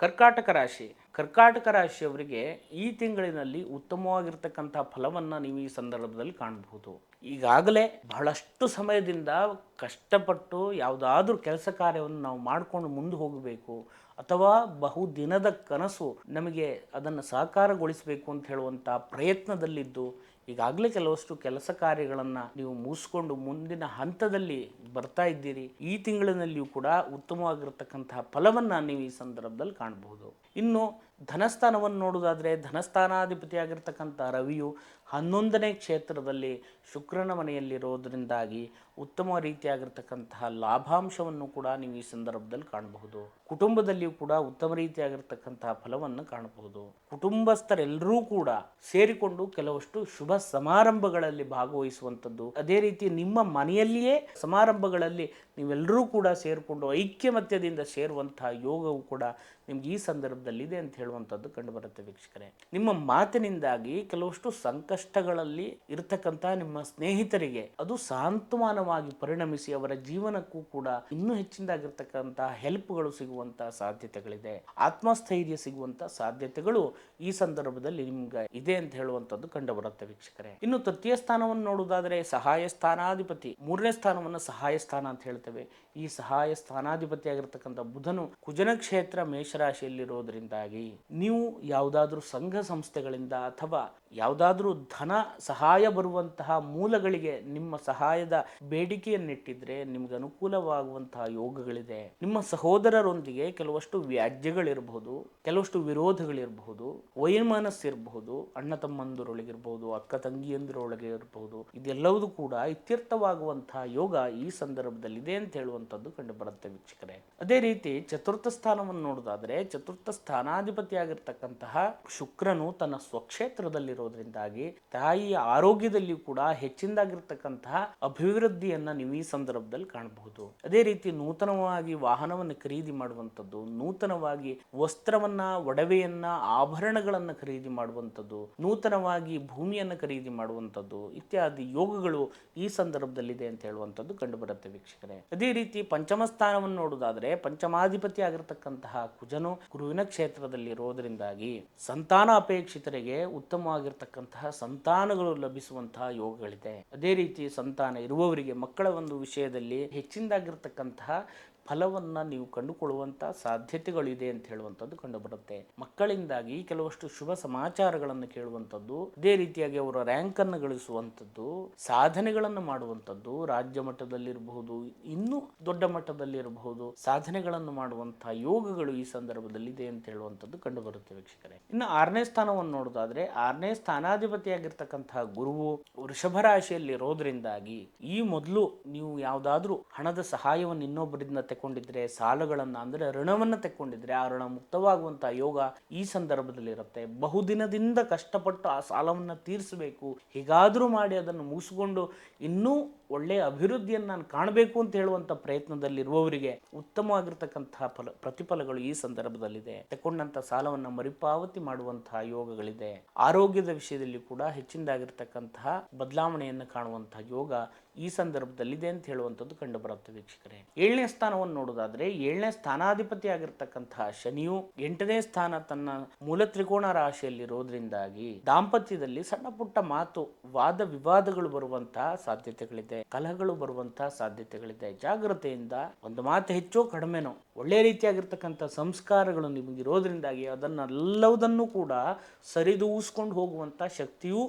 ಕರ್ಕಾಟಕ ರಾಶಿ. ಕರ್ಕಾಟಕ ರಾಶಿಯವರಿಗೆ ಈ ತಿಂಗಳಿನಲ್ಲಿ ಉತ್ತಮವಾಗಿರ್ತಕ್ಕಂಥ ಫಲವನ್ನು ನೀವು ಈ ಸಂದರ್ಭದಲ್ಲಿ ಕಾಣಬಹುದು. ಈಗಾಗಲೇ ಬಹಳಷ್ಟು ಸಮಯದಿಂದ ಕಷ್ಟಪಟ್ಟು ಯಾವುದಾದ್ರೂ ಕೆಲಸ ಕಾರ್ಯವನ್ನು ನಾವು ಮಾಡಿಕೊಂಡು ಮುಂದೆ ಹೋಗಬೇಕು ಅಥವಾ ಬಹುದಿನದ ಕನಸು ನಮಗೆ ಅದನ್ನು ಸಾಕಾರಗೊಳಿಸಬೇಕು ಅಂತ ಹೇಳುವಂಥ ಪ್ರಯತ್ನದಲ್ಲಿದ್ದು ಈಗಾಗಲೇ ಕೆಲವಷ್ಟು ಕೆಲಸ ಕಾರ್ಯಗಳನ್ನು ನೀವು ಮುಗಿಸ್ಕೊಂಡು ಮುಂದಿನ ಹಂತದಲ್ಲಿ ಬರ್ತಾ ಇದ್ದೀರಿ. ಈ ತಿಂಗಳಿನಲ್ಲಿಯೂ ಕೂಡ ಉತ್ತಮವಾಗಿರತಕ್ಕಂತಹ ಫಲವನ್ನು ನೀವು ಈ ಸಂದರ್ಭದಲ್ಲಿ ಕಾಣಬಹುದು. ಇನ್ನು ಧನಸ್ಥಾನವನ್ನು ನೋಡೋದಾದರೆ ಧನಸ್ಥಾನಾಧಿಪತಿಯಾಗಿರ್ತಕ್ಕಂಥ ರವಿಯು 11ನೇ ಕ್ಷೇತ್ರದಲ್ಲಿ ಶುಕ್ರನ ಮನೆಯಲ್ಲಿರೋದ್ರಿಂದಾಗಿ ಉತ್ತಮ ರೀತಿಯಾಗಿರ್ತಕ್ಕಂತಹ ಲಾಭಾಂಶವನ್ನು ಕೂಡ ನೀವು ಈ ಸಂದರ್ಭದಲ್ಲಿ ಕಾಣಬಹುದು. ಕುಟುಂಬದಲ್ಲಿಯೂ ಕೂಡ ಉತ್ತಮ ರೀತಿಯಾಗಿರ್ತಕ್ಕಂತಹ ಫಲವನ್ನು ಕಾಣಬಹುದು. ಕುಟುಂಬಸ್ಥರೆಲ್ಲರೂ ಕೂಡ ಸೇರಿಕೊಂಡು ಕೆಲವಷ್ಟು ಶುಭ ಸಮಾರಂಭಗಳಲ್ಲಿ ಭಾಗವಹಿಸುವಂಥದ್ದು, ಅದೇ ರೀತಿ ನಿಮ್ಮ ಮನೆಯಲ್ಲಿಯೇ ಸಮಾರಂಭಗಳಲ್ಲಿ ನೀವೆಲ್ಲರೂ ಕೂಡ ಸೇರಿಕೊಂಡು ಐಕ್ಯಮತ್ಯದಿಂದ ಸೇರುವಂತಹ ಯೋಗವು ಕೂಡ ನಿಮ್ಗೆ ಈ ಸಂದರ್ಭದಲ್ಲಿದೆ ಅಂತ ಹೇಳುವಂಥದ್ದು ಕಂಡುಬರುತ್ತೆ ವೀಕ್ಷಕರೇ. ನಿಮ್ಮ ಮಾತಿನಿಂದಾಗಿ ಕೆಲವಷ್ಟು ಸಂಕಷ್ಟಗಳಲ್ಲಿ ಇರತಕ್ಕಂಥ ನಿಮ್ಮ ಸ್ನೇಹಿತರಿಗೆ ಅದು ಸಾಂತ್ವನವಾಗಿ ಪರಿಣಮಿಸಿ ಅವರ ಜೀವನಕ್ಕೂ ಕೂಡ ಇನ್ನೂ ಹೆಚ್ಚಿನದಾಗಿರ್ತಕ್ಕಂಥ ಹೆಲ್ಪ್ಗಳು ಸಿಗುವಂಥ ಸಾಧ್ಯತೆಗಳಿದೆ. ಆತ್ಮಸ್ಥೈರ್ಯ ಸಿಗುವಂಥ ಸಾಧ್ಯತೆಗಳು ಈ ಸಂದರ್ಭದಲ್ಲಿ ನಿಮ್ಗೆ ಇದೆ ಅಂತ ಹೇಳುವಂಥದ್ದು ಕಂಡುಬರುತ್ತೆ ವೀಕ್ಷಕರೇ. ಇನ್ನು ತೃತೀಯ ಸ್ಥಾನವನ್ನು ನೋಡುವುದಾದರೆ ಸಹಾಯ ಸ್ಥಾನಾಧಿಪತಿ, 3ನೇ ಸ್ಥಾನವನ್ನು ಸಹಾಯ ಸ್ಥಾನ ಅಂತ ಹೇಳ್ತೇವೆ. ಈ ಸಹಾಯ ಸ್ಥಾನಾಧಿಪತಿ ಆಗಿರ್ತಕ್ಕಂಥ ಬುಧನು ಕುಜನ ಕ್ಷೇತ್ರ ಮೇಷರಾಶಿಯಲ್ಲಿರೋದ್ರಿಂದಾಗಿ ನೀವು ಯಾವುದಾದ್ರೂ ಸಂಘ ಸಂಸ್ಥೆಗಳಿಂದ ಅಥವಾ ಯಾವುದಾದ್ರೂ ಧನ ಸಹಾಯ ಬರುವಂತಹ ಮೂಲಗಳಿಗೆ ನಿಮ್ಮ ಸಹಾಯದ ಬೇಡಿಕೆಯನ್ನಿಟ್ಟಿದ್ರೆ ನಿಮ್ಗೆ ಅನುಕೂಲವಾಗುವಂತಹ ಯೋಗಗಳಿದೆ. ನಿಮ್ಮ ಸಹೋದರರೊಂದಿಗೆ ಕೆಲವಷ್ಟು ವ್ಯಾಜ್ಯಗಳಿರಬಹುದು, ಕೆಲವಷ್ಟು ವಿರೋಧಗಳಿರಬಹುದು, ವೈಮನಸ್ಸಿರಬಹುದು, ಅಣ್ಣ ತಮ್ಮಂದಿರೊಳಗಿರಬಹುದು, ಅಕ್ಕ ತಂಗಿಯಂದಿರೊಳಗೆ ಇರಬಹುದು. ಇದೆಲ್ಲವೂ ಕೂಡ ಇತ್ಯರ್ಥವಾಗುವಂತಹ ಯೋಗ ಈ ಸಂದರ್ಭದಲ್ಲಿದೆ ಅಂತ ಹೇಳುವಂಥದ್ದು ಕಂಡು ಬರುತ್ತೆ ವೀಕ್ಷಕರೇ. ಅದೇ ರೀತಿ ಚತುರ್ಥ ಸ್ಥಾನವನ್ನು ನೋಡೋದಾದ್ರೆ ಚತುರ್ಥ ಸ್ಥಾನಾಧಿಪತಿಯಾಗಿರ್ತಕ್ಕಂತಹ ಶುಕ್ರನು ತನ್ನ ಸ್ವಕ್ಷೇತ್ರದಲ್ಲಿರೋದ್ರಿಂದಾಗಿ ತಾಯಿಯ ಆರೋಗ್ಯದಲ್ಲಿಯೂ ಕೂಡ ಹೆಚ್ಚಿನದಾಗಿರ್ತಕ್ಕಂತಹ ಅಭಿವೃದ್ಧಿಯನ್ನ ನೀವು ಈ ಸಂದರ್ಭದಲ್ಲಿ ಕಾಣಬಹುದು. ಅದೇ ರೀತಿ ನೂತನವಾಗಿ ವಾಹನವನ್ನು ಖರೀದಿ ಮಾಡುವಂಥದ್ದು, ನೂತನವಾಗಿ ವಸ್ತ್ರವನ್ನ, ಒಡವೆಯನ್ನ, ಆಭರಣಗಳನ್ನ ಖರೀದಿ ಮಾಡುವಂಥದ್ದು, ನೂತನವಾಗಿ ಭೂಮಿಯನ್ನು ಖರೀದಿ ಮಾಡುವಂಥದ್ದು ಇತ್ಯಾದಿ ಯೋಗಗಳು ಈ ಸಂದರ್ಭದಲ್ಲಿದೆ ಅಂತ ಹೇಳುವಂಥದ್ದು ಕಂಡುಬರುತ್ತೆ ವೀಕ್ಷಕರೇ. ಅದೇ ರೀತಿ ಪಂಚಮ ಸ್ಥಾನವನ್ನು ನೋಡುವುದಾದ್ರೆ ಪಂಚಮಾಧಿಪತಿ ಆಗಿರತಕ್ಕಂತಹ ಕುಜನು ಗುರುವಿನ ಕ್ಷೇತ್ರದಲ್ಲಿ ಇರೋದ್ರಿಂದಾಗಿ ಸಂತಾನ ಅಪೇಕ್ಷಿತರಿಗೆ ಉತ್ತಮವಾಗಿರ್ತಕ್ಕಂತಹ ಸಂತಾನಗಳು ಲಭಿಸುವಂತಹ ಯೋಗಗಳಿದೆ. ಅದೇ ರೀತಿ ಸಂತಾನ ಇರುವವರಿಗೆ ಮಕ್ಕಳ ಒಂದು ವಿಷಯದಲ್ಲಿ ಹೆಚ್ಚಿನದಾಗಿರ್ತಕ್ಕಂತಹ ಫಲವನ್ನು ನೀವು ಕಂಡುಕೊಳ್ಳುವಂಥ ಸಾಧ್ಯತೆಗಳಿದೆ ಅಂತ ಹೇಳುವಂಥದ್ದು ಕಂಡುಬರುತ್ತೆ. ಮಕ್ಕಳಿಂದಾಗಿ ಕೆಲವಷ್ಟು ಶುಭ ಸಮಾಚಾರಗಳನ್ನು ಕೇಳುವಂಥದ್ದು, ಅದೇ ರೀತಿಯಾಗಿ ಅವರ ರ್ಯಾಂಕನ್ನು ಗಳಿಸುವಂಥದ್ದು, ಸಾಧನೆಗಳನ್ನು ಮಾಡುವಂಥದ್ದು, ರಾಜ್ಯ ಮಟ್ಟದಲ್ಲಿರಬಹುದು, ಇನ್ನೂ ದೊಡ್ಡ ಮಟ್ಟದಲ್ಲಿರಬಹುದು, ಸಾಧನೆಗಳನ್ನು ಮಾಡುವಂತಹ ಯೋಗಗಳು ಈ ಸಂದರ್ಭದಲ್ಲಿ ಇದೆ ಅಂತ ಹೇಳುವಂಥದ್ದು ಕಂಡುಬರುತ್ತೆ ವೀಕ್ಷಕರೇ. ಇನ್ನು 6ನೇ ಸ್ಥಾನವನ್ನು ನೋಡೋದಾದ್ರೆ 6ನೇ ಸ್ಥಾನಾಧಿಪತಿಯಾಗಿರ್ತಕ್ಕಂತಹ ಗುರುವು ವೃಷಭ ರಾಶಿಯಲ್ಲಿ ಇರೋದ್ರಿಂದಾಗಿ ಈ ಮೊದಲು ನೀವು ಯಾವುದಾದ್ರೂ ಹಣದ ಸಹಾಯವನ್ನು ಇನ್ನೊಬ್ಬರಿಂದ ತೆಕ್ಕೊಂಡಿದ್ರೆ, ಸಾಲಗಳನ್ನು ಅಂದ್ರೆ ಋಣವನ್ನು ತೆಕ್ಕೊಂಡಿದ್ರೆ ಆ ಋಣ ಮುಕ್ತವಾಗುವಂತಹ ಯೋಗ ಈ ಸಂದರ್ಭದಲ್ಲಿ ಇರುತ್ತೆ. ಬಹುದಿನದಿಂದ ಕಷ್ಟಪಟ್ಟು ಆ ಸಾಲವನ್ನು ತೀರಿಸಬೇಕು, ಹೀಗಾದ್ರೂ ಮಾಡಿ ಅದನ್ನು ಮುಗಿಸಿಕೊಂಡು ಇನ್ನೂ ಒಳ್ಳೆಯ ಅಭಿವೃದ್ಧಿಯನ್ನು ನಾನು ಕಾಣಬೇಕು ಅಂತ ಹೇಳುವಂಥ ಪ್ರಯತ್ನದಲ್ಲಿರುವವರಿಗೆ ಉತ್ತಮವಾಗಿರ್ತಕ್ಕಂತಹ ಪ್ರತಿಫಲಗಳು ಈ ಸಂದರ್ಭದಲ್ಲಿದೆ. ತೆಕ್ಕೊಂಡಂಥ ಸಾಲವನ್ನು ಮರುಪಾವತಿ ಮಾಡುವಂತಹ ಯೋಗಗಳಿದೆ. ಆರೋಗ್ಯದ ವಿಷಯದಲ್ಲಿ ಕೂಡ ಹೆಚ್ಚಿನದಾಗಿರ್ತಕ್ಕಂತಹ ಬದಲಾವಣೆಯನ್ನು ಕಾಣುವಂತಹ ಯೋಗ ಈ ಸಂದರ್ಭದಲ್ಲಿದೆ ಅಂತ ಹೇಳುವಂಥದ್ದು ಕಂಡು ಬರುತ್ತೆ ವೀಕ್ಷಕರೇ. 7ನೇ ಸ್ಥಾನವನ್ನು ನೋಡೋದಾದ್ರೆ 7ನೇ ಸ್ಥಾನಾಧಿಪತಿ ಆಗಿರ್ತಕ್ಕಂತಹ ಶನಿಯು 8ನೇ ಸ್ಥಾನ ತನ್ನ ಮೂಲ ತ್ರಿಕೋಣ ರಾಶಿಯಲ್ಲಿರೋದ್ರಿಂದಾಗಿ ದಾಂಪತ್ಯದಲ್ಲಿ ಸಣ್ಣ ಪುಟ್ಟ ಮಾತು, ವಾದ ವಿವಾದಗಳು ಬರುವಂತಹ ಸಾಧ್ಯತೆಗಳಿದೆ, ಕಲಹಗಳು ಬರುವಂತಹ ಸಾಧ್ಯತೆಗಳಿದೆ. ಜಾಗ್ರತೆಯಿಂದ ಒಂದು ಮಾತು ಹೆಚ್ಚೋ ಕಡಿಮೆನೋ ಒಳ್ಳೆ ರೀತಿಯಾಗಿರ್ತಕ್ಕಂಥ ಸಂಸ್ಕಾರಗಳು ನಿಮಗಿರೋದ್ರಿಂದಾಗಿ ಅದನ್ನೆಲ್ಲವುದನ್ನು ಕೂಡ ಸರಿದೂಗಿಸ್ಕೊಂಡು ಹೋಗುವಂಥ ಶಕ್ತಿಯು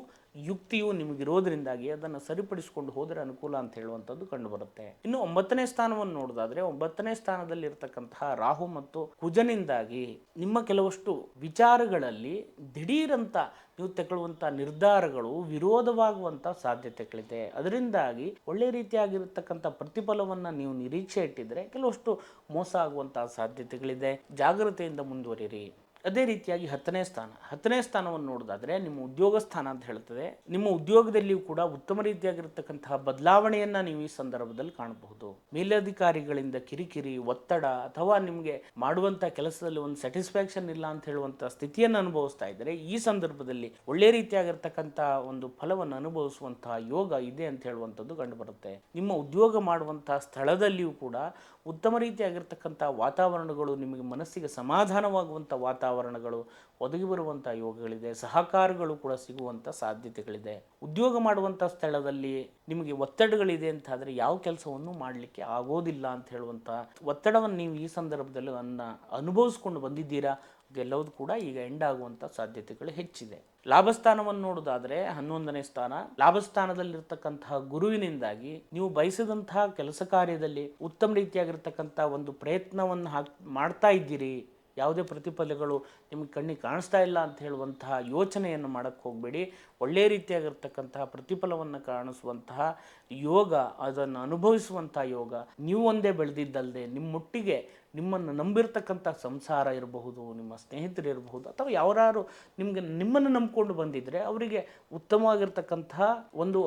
ಯುಕ್ತಿಯು ನಿಮಗಿರೋದ್ರಿಂದಾಗಿ ಅದನ್ನು ಸರಿಪಡಿಸಿಕೊಂಡು ಹೋದರೆ ಅನುಕೂಲ ಅಂತ ಹೇಳುವಂಥದ್ದು ಕಂಡುಬರುತ್ತೆ. ಇನ್ನು 9ನೇ ಸ್ಥಾನವನ್ನು ನೋಡೋದಾದ್ರೆ 9ನೇ ಸ್ಥಾನದಲ್ಲಿ ಇರತಕ್ಕಂತಹ ರಾಹು ಮತ್ತು ಕುಜನಿಂದಾಗಿ ನಿಮ್ಮ ಕೆಲವಷ್ಟು ವಿಚಾರಗಳಲ್ಲಿ ದಿಢೀರಂತ ನೀವು ತಗೊಳ್ಳುವಂಥ ನಿರ್ಧಾರಗಳು ವಿರೋಧವಾಗುವಂಥ ಸಾಧ್ಯತೆಗಳಿದೆ. ಅದರಿಂದಾಗಿ ಒಳ್ಳೆ ರೀತಿಯಾಗಿರ್ತಕ್ಕಂಥ ಪ್ರತಿಫಲವನ್ನು ನೀವು ನಿರೀಕ್ಷೆ ಇಟ್ಟಿದ್ರೆ ಕೆಲವಷ್ಟು ಮೋಸ ಆಗುವಂತಹ ಸಾಧ್ಯತೆಗಳಿದೆ. ಜಾಗ್ರತೆಯಿಂದ ಮುಂದುವರಿಯಿರಿ. ಅದೇ ರೀತಿಯಾಗಿ 10ನೇ ಸ್ಥಾನ, 10ನೇ ಸ್ಥಾನವನ್ನು ನೋಡೋದಾದರೆ ನಿಮ್ಮ ಉದ್ಯೋಗ ಸ್ಥಾನ ಅಂತ ಹೇಳ್ತದೆ. ನಿಮ್ಮ ಉದ್ಯೋಗದಲ್ಲಿಯೂ ಕೂಡ ಉತ್ತಮ ರೀತಿಯಾಗಿರ್ತಕ್ಕಂತಹ ಬದಲಾವಣೆಯನ್ನು ನೀವು ಈ ಸಂದರ್ಭದಲ್ಲಿ ಕಾಣಬಹುದು. ಮೇಲಧಿಕಾರಿಗಳಿಂದ ಕಿರಿಕಿರಿ, ಒತ್ತಡ ಅಥವಾ ನಿಮಗೆ ಮಾಡುವಂಥ ಕೆಲಸದಲ್ಲಿ ಒಂದು ಸ್ಯಾಟಿಸ್ಫ್ಯಾಕ್ಷನ್ ಇಲ್ಲ ಅಂತ ಹೇಳುವಂಥ ಸ್ಥಿತಿಯನ್ನು ಅನುಭವಿಸ್ತಾ ಇದ್ದರೆ ಈ ಸಂದರ್ಭದಲ್ಲಿ ಒಳ್ಳೆ ರೀತಿಯಾಗಿರ್ತಕ್ಕಂಥ ಒಂದು ಫಲವನ್ನು ಅನುಭವಿಸುವಂತಹ ಯೋಗ ಇದೆ ಅಂತ ಹೇಳುವಂಥದ್ದು ಕಂಡುಬರುತ್ತೆ. ನಿಮ್ಮ ಉದ್ಯೋಗ ಮಾಡುವಂತಹ ಸ್ಥಳದಲ್ಲಿಯೂ ಕೂಡ ಉತ್ತಮ ರೀತಿಯಾಗಿರ್ತಕ್ಕಂಥ ವಾತಾವರಣಗಳು, ನಿಮಗೆ ಮನಸ್ಸಿಗೆ ಸಮಾಧಾನವಾಗುವಂಥ ವಾತಾವರಣಗಳು ಒದಗಿ ಬರುವಂಥ ಯೋಗಗಳಿದೆ. ಸಹಕಾರಗಳು ಕೂಡ ಸಿಗುವಂಥ ಸಾಧ್ಯತೆಗಳಿದೆ. ಉದ್ಯೋಗ ಮಾಡುವಂಥ ಸ್ಥಳದಲ್ಲಿ ನಿಮಗೆ ಒತ್ತಡಗಳಿದೆ ಅಂತಾದರೆ ಯಾವ ಕೆಲಸವನ್ನು ಮಾಡಲಿಕ್ಕೆ ಆಗೋದಿಲ್ಲ ಅಂತ ಹೇಳುವಂಥ ಒತ್ತಡವನ್ನು ನೀವು ಈ ಸಂದರ್ಭದಲ್ಲಿ ಅನುಭವಿಸ್ಕೊಂಡು ಬಂದಿದ್ದೀರಾ. ಎಲ್ಲವೂ ಕೂಡ ಈಗ ಎಂಡ್ ಆಗುವಂಥ ಸಾಧ್ಯತೆಗಳು ಹೆಚ್ಚಿದೆ. ಲಾಭಸ್ಥಾನವನ್ನು ನೋಡೋದಾದರೆ 11ನೇ ಸ್ಥಾನ, ಲಾಭಸ್ಥಾನದಲ್ಲಿರ್ತಕ್ಕಂತಹ ಗುರುವಿನಿಂದಾಗಿ ನೀವು ಬಯಸಿದಂತಹ ಕೆಲಸ ಕಾರ್ಯದಲ್ಲಿ ಉತ್ತಮ ರೀತಿಯಾಗಿರ್ತಕ್ಕಂಥ ಒಂದು ಪ್ರಯತ್ನವನ್ನು ಮಾಡ್ತಾ ಇದ್ದೀರಿ. ಯಾವುದೇ ಪ್ರತಿಫಲಗಳು ನಿಮಗೆ ಕಣ್ಣಿಗೆ ಕಾಣಿಸ್ತಾ ಇಲ್ಲ ಅಂತ ಹೇಳುವಂತಹ ಯೋಚನೆಯನ್ನು ಮಾಡೋಕ್ಕೆ ಹೋಗಬೇಡಿ. ಒಳ್ಳೆಯ ರೀತಿಯಾಗಿರ್ತಕ್ಕಂತಹ ಪ್ರತಿಫಲವನ್ನು ಕಾಣಿಸುವಂತಹ ಯೋಗ, ಅದನ್ನು ಅನುಭವಿಸುವಂಥ ಯೋಗ, ನೀವು ಒಂದೇ ಬೆಳೆದಿದ್ದಲ್ಲದೆ ನಿಮ್ಮೊಟ್ಟಿಗೆ ನಿಮ್ಮನ್ನು ನಂಬಿರ್ತಕ್ಕಂಥ ಸಂಸಾರ ಇರಬಹುದು, ನಿಮ್ಮ ಸ್ನೇಹಿತರು ಇರಬಹುದು, ಅಥವಾ ಯಾರು ನಿಮ್ಮನ್ನು ನಂಬಿಕೊಂಡು ಬಂದಿದ್ದರೆ ಅವರಿಗೆ ಉತ್ತಮವಾಗಿರ್ತಕ್ಕಂತಹ ಒಂದು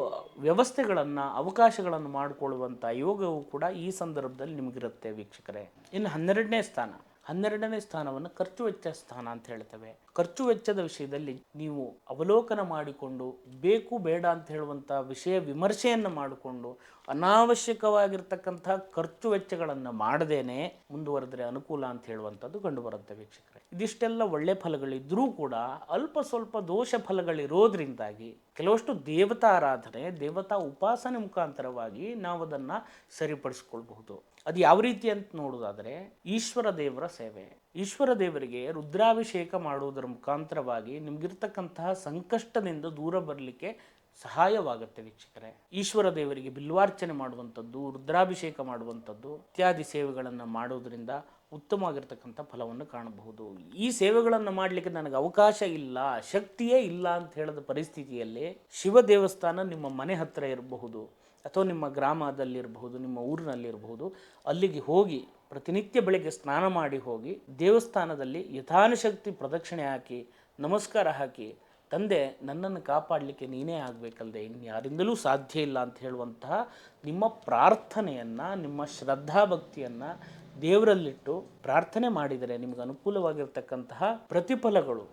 ವ್ಯವಸ್ಥೆಗಳನ್ನು, ಅವಕಾಶಗಳನ್ನು ಮಾಡಿಕೊಳ್ಳುವಂಥ ಯೋಗವು ಕೂಡ ಈ ಸಂದರ್ಭದಲ್ಲಿ ನಿಮಗಿರುತ್ತೆ ವೀಕ್ಷಕರೇ. ಇನ್ನು 12ನೇ ಸ್ಥಾನ, 12ನೇ ಸ್ಥಾನವನ್ನು ಖರ್ಚು ವೆಚ್ಚ ಸ್ಥಾನ ಅಂತ ಹೇಳ್ತೇವೆ. ಖರ್ಚು ವೆಚ್ಚದ ವಿಷಯದಲ್ಲಿ ನೀವು ಅವಲೋಕನ ಮಾಡಿಕೊಂಡು ಬೇಕು ಬೇಡ ಅಂತ ಹೇಳುವಂಥ ವಿಷಯ ವಿಮರ್ಶೆಯನ್ನು ಮಾಡಿಕೊಂಡು ಅನಾವಶ್ಯಕವಾಗಿರ್ತಕ್ಕಂಥ ಖರ್ಚು ವೆಚ್ಚಗಳನ್ನು ಮಾಡದೇನೆ ಮುಂದುವರೆದರೆ ಅನುಕೂಲ ಅಂತ ಹೇಳುವಂಥದ್ದು ಕಂಡುಬರುತ್ತೆ ವೀಕ್ಷಕರೇ. ಇದಿಷ್ಟೆಲ್ಲ ಒಳ್ಳೆ ಫಲಗಳಿದ್ದರೂ ಕೂಡ ಅಲ್ಪ ಸ್ವಲ್ಪ ದೋಷ ಫಲಗಳಿರೋದ್ರಿಂದಾಗಿ ಕೆಲವಷ್ಟು ದೇವತಾರಾಧನೆ, ದೇವತಾ ಉಪಾಸನೆ ಮುಖಾಂತರವಾಗಿ ನಾವು ಅದನ್ನು ಸರಿಪಡಿಸ್ಕೊಳ್ಬಹುದು. ಅದು ಯಾವ ರೀತಿ ಅಂತ ನೋಡೋದಾದರೆ ಈಶ್ವರ ದೇವರ ಸೇವೆ. ಈಶ್ವರ ದೇವರಿಗೆ ರುದ್ರಾಭಿಷೇಕ ಮಾಡುವುದರ ಮುಖಾಂತರವಾಗಿ ನಿಮಗಿರ್ತಕ್ಕಂತಹ ಸಂಕಷ್ಟದಿಂದ ದೂರ ಬರಲಿಕ್ಕೆ ಸಹಾಯವಾಗುತ್ತೆ ವೀಕ್ಷಕರೇ. ಈಶ್ವರ ದೇವರಿಗೆ ಬಿಲ್ವಾರ್ಚನೆ ಮಾಡುವಂಥದ್ದು, ರುದ್ರಾಭಿಷೇಕ ಮಾಡುವಂಥದ್ದು ಇತ್ಯಾದಿ ಸೇವೆಗಳನ್ನು ಮಾಡೋದರಿಂದ ಉತ್ತಮವಾಗಿರ್ತಕ್ಕಂಥ ಫಲವನ್ನು ಕಾಣಬಹುದು. ಈ ಸೇವೆಗಳನ್ನು ಮಾಡಲಿಕ್ಕೆ ನನಗೆ ಅವಕಾಶ ಇಲ್ಲ, ಶಕ್ತಿಯೇ ಇಲ್ಲ ಅಂತ ಹೇಳಿದ ಪರಿಸ್ಥಿತಿಯಲ್ಲಿ ಶಿವ ದೇವಸ್ಥಾನ ನಿಮ್ಮ ಮನೆ ಹತ್ತಿರ ಇರಬಹುದು ಅಥವಾ ನಿಮ್ಮ ಗ್ರಾಮದಲ್ಲಿರಬಹುದು, ನಿಮ್ಮ ಊರಿನಲ್ಲಿರಬಹುದು, ಅಲ್ಲಿಗೆ ಹೋಗಿ ಪ್ರತಿನಿತ್ಯ ಬೆಳಗ್ಗೆ ಸ್ನಾನ ಮಾಡಿ ಹೋಗಿ ದೇವಸ್ಥಾನದಲ್ಲಿ ಯಥಾನುಶಕ್ತಿ ಪ್ರದಕ್ಷಿಣೆ ಹಾಕಿ ನಮಸ್ಕಾರ ಹಾಕಿ, ತಂದೆ ನನ್ನನ್ನು ಕಾಪಾಡಲಿಕ್ಕೆ ನೀನೇ ಆಗಬೇಕಲ್ಲದೆ ಇನ್ಯಾರಿಂದಲೂ ಸಾಧ್ಯ ಇಲ್ಲ ಅಂತ ಹೇಳುವಂತಹ ನಿಮ್ಮ ಪ್ರಾರ್ಥನೆಯನ್ನು, ನಿಮ್ಮ ಶ್ರದ್ಧಾಭಕ್ತಿಯನ್ನು ದೇವರಲ್ಲಿಟ್ಟು ಪ್ರಾರ್ಥನೆ ಮಾಡಿದರೆ ನಿಮಗೆ ಅನುಕೂಲವಾಗಿರ್ತಕ್ಕಂತಹ ಪ್ರತಿಫಲಗಳು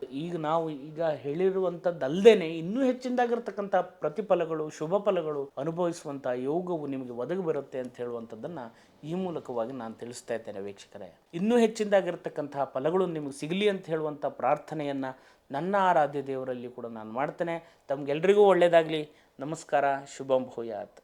ನಾವು ಈಗ ಹೇಳಿರುವಂಥದ್ದಲ್ಲದೇ ಇನ್ನೂ ಹೆಚ್ಚಿನದಾಗಿರ್ತಕ್ಕಂಥ ಪ್ರತಿಫಲಗಳು, ಶುಭ ಫಲಗಳು ಅನುಭವಿಸುವಂಥ ಯೋಗವು ನಿಮಗೆ ಒದಗಿ ಬರುತ್ತೆ ಅಂತ ಹೇಳುವಂಥದ್ದನ್ನು ಈ ಮೂಲಕವಾಗಿ ನಾನು ತಿಳಿಸ್ತಾ ಇದ್ದೇನೆ ವೀಕ್ಷಕರೇ. ಇನ್ನೂ ಹೆಚ್ಚಿನದಾಗಿರ್ತಕ್ಕಂತಹ ಫಲಗಳು ನಿಮಗೆ ಸಿಗಲಿ ಅಂತ ಹೇಳುವಂಥ ಪ್ರಾರ್ಥನೆಯನ್ನು ನನ್ನ ಆರಾಧ್ಯ ದೇವರಲ್ಲಿ ಕೂಡ ನಾನು ಮಾಡ್ತೇನೆ. ತಮಗೆಲ್ಲರಿಗೂ ಒಳ್ಳೆಯದಾಗಲಿ. ನಮಸ್ಕಾರ. ಶುಭಂ ಭೂಯಾತ್.